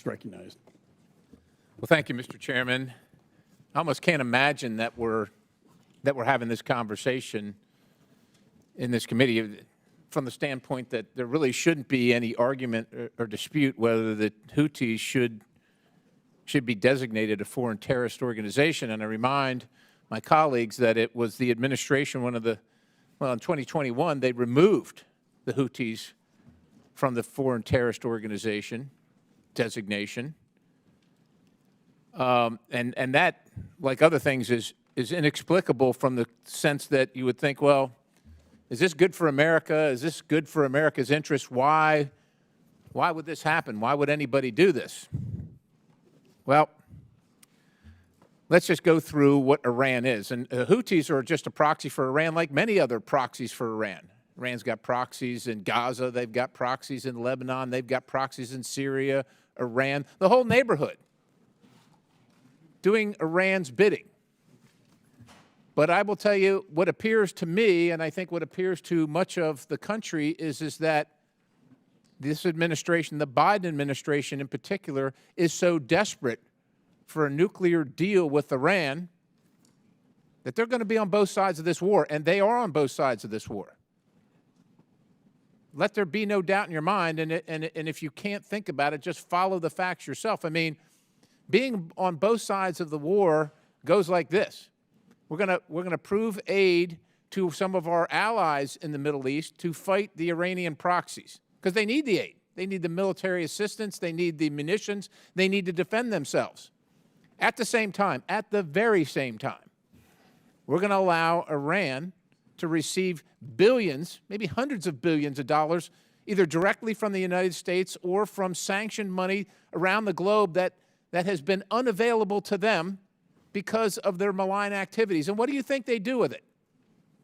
is recognized. Well, thank you, Mr. Chairman. I almost can't imagine that we're having this conversation in this committee from the standpoint that there really shouldn't be any argument or dispute whether the Houthis should be designated a foreign terrorist organization. And I remind my colleagues that it was the administration, well, in 2021, they removed the Houthis from the foreign terrorist organization designation. And that, like other things, is inexplicable from the sense that you would think, well, is this good for America? Is this good for America's interests? Why would this happen? Why would anybody do this? Well, let's just go through what Iran is. And Houthis are just a proxy for Iran, like many other proxies for Iran. Iran's got proxies in Gaza. They've got proxies in Lebanon. They've got proxies in Syria, Iran, the whole neighborhood, doing Iran's bidding. But I will tell you what appears to me, and I think what appears to much of the country, is that this administration, the Biden administration in particular, is so desperate for a nuclear deal with Iran that they're going to be on both sides of this war, and they are on both sides of this war. Let there be no doubt in your mind, and if you can't think about it, just follow the facts yourself. I mean, being on both sides of the war goes like this. We're going to prove aid to some of our allies in the Middle East to fight the Iranian proxies, because they need the aid. They need the military assistance. They need the munitions. They need to defend themselves. At the same time, at the very same time, we're going to allow Iran to receive billions, maybe hundreds of billions of dollars, either directly from the United States or from sanctioned money around the globe that has been unavailable to them because of their malign activities. And what do you think they do with it?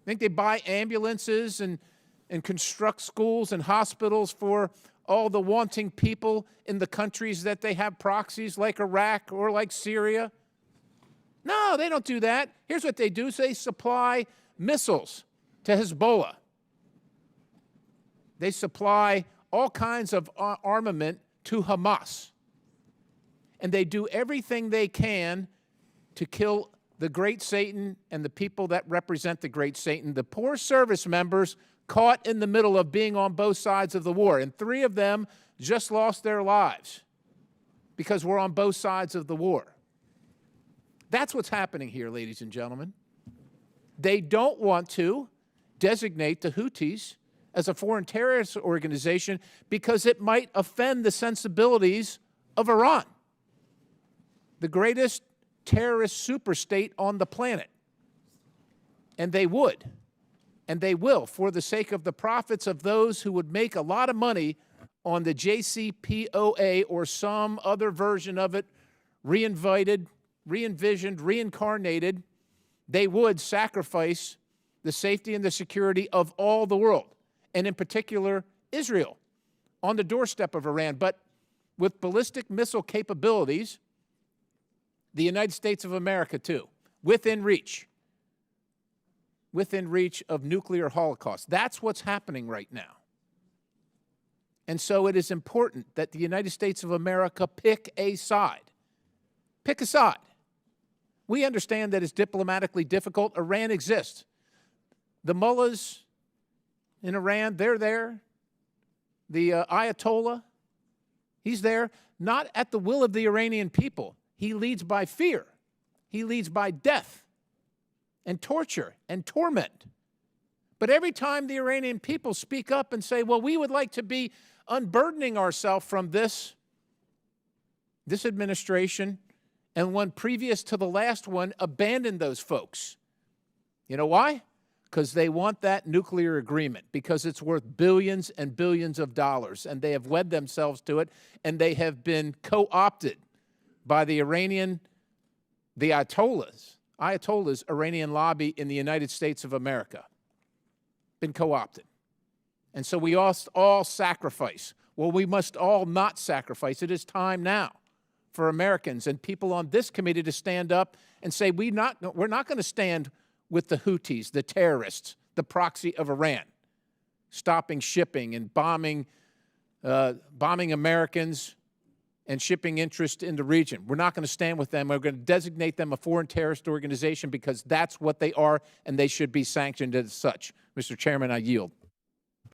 Think they buy ambulances and construct schools and hospitals for all the wanting people in the countries that they have proxies, like Iraq or like Syria? No, they don't do that. Here's what they do. They supply missiles to Hezbollah. They supply all kinds of armament to Hamas. And they do everything they can to kill the great Satan and the people that represent the great Satan, the poor service members caught in the middle of being on both sides of the war. And 3 of them just lost their lives because we're on both sides of the war. That's what's happening here, ladies and gentlemen. They don't want to designate the Houthis as a foreign terrorist organization because it might offend the sensibilities of Iran, the greatest terrorist superstate on the planet. And they would, and they will, for the sake of the profits of those who would make a lot of money on the JCPOA or some other version of it, re-envisioned, reincarnated. They would sacrifice the safety and the security of all the world, and in particular Israel, on the doorstep of Iran. But with ballistic missile capabilities, the United States of America, too, within reach of nuclear holocaust. That's what's happening right now. And so it is important that the United States of America pick a side. Pick a side. We understand that it's diplomatically difficult. Iran exists. The mullahs in Iran, they're there. The Ayatollah, he's there, not at the will of the Iranian people. He leads by fear. He leads by death and torture and torment. But every time the Iranian people speak up and say, well, we would like to be unburdening ourselves from this administration, and one previous to the last one abandoned those folks. You know why? Because they want that nuclear agreement, because it's worth billions and billions of dollars, and they have wed themselves to it, and they have been co-opted by the Ayatollah's Iranian lobby in the United States of America. Been co-opted. And so we all sacrifice. Well, we must all not sacrifice. It is time now for Americans and people on this committee to stand up and say, we're not going to stand with the Houthis, the terrorists, the proxy of Iran, stopping shipping and bombing Americans and shipping interest in the region. We're not going to stand with them. We're going to designate them a foreign terrorist organization because that's what they are, and they should be sanctioned as such. Mr. Chairman, I yield.